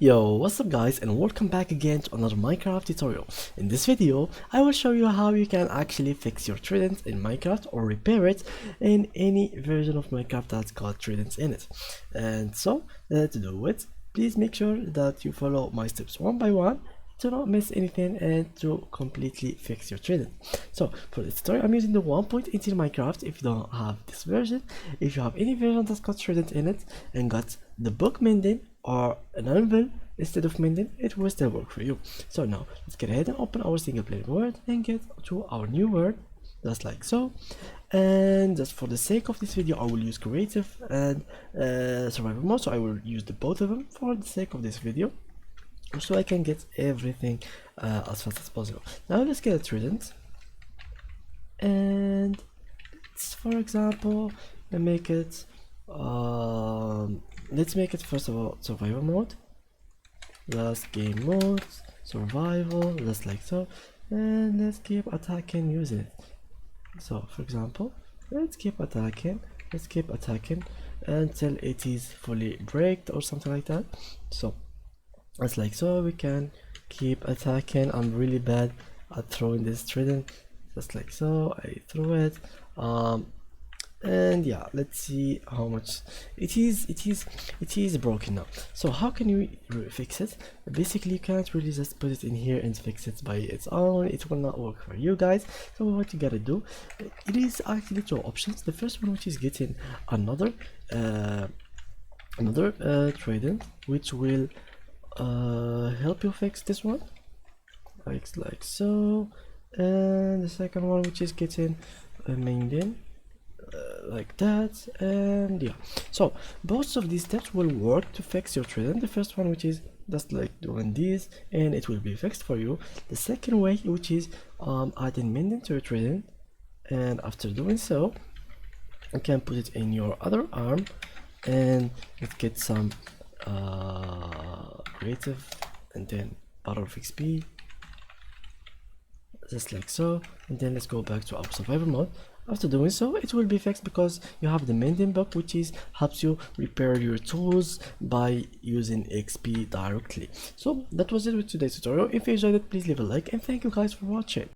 Yo, what's up guys, and welcome back again to another Minecraft tutorial. In this video, I will show you how you can actually fix your trident in Minecraft or repair it in any version of Minecraft that's got tridents in it. And so, to do it, please make sure that you follow my steps one by one to not miss anything and to completely fix your trident. So for this tutorial, I'm using the 1.18 Minecraft. If you don't have this version, if you have any version that's got trident in it and got the book mending or an anvil instead of mending, it will still work for you. So now let's get ahead and open our single player world and get to our new world, just like so. And just for the sake of this video, I will use creative and survival mode, so I will use the both of them for the sake of this video, so I can get everything as fast as possible. Now let's get a trident, and for example, let's make it first of all survival mode, last game mode, survival, just like so, and let's keep attacking using it. So for example, let's keep attacking until it is fully breaked or something like that. So it's like so, we can keep attacking. I'm really bad at throwing this trident, just like so. I threw it, and yeah, let's see how much it is broken now. So how can you fix it? Basically, you can't really just put it in here and fix it by its own. It will not work for you guys. So what you gotta do, it is actually two options. The first one, which is getting another trident, which will help you fix this one, like so, and the second one, which is getting a mending like that. And yeah, so both of these steps will work to fix your trident. The first one, which is just like doing this, and it will be fixed for you. The second way, which is adding mending to your trident, and after doing so, you can put it in your other arm, and let's get some creative and then bottle of XP, just like so. And then let's go back to our survival mode. After doing so, it will be fixed because you have the mending book, which is helps you repair your tools by using XP directly. So that was it with today's tutorial. If you enjoyed it, please leave a like, and thank you guys for watching.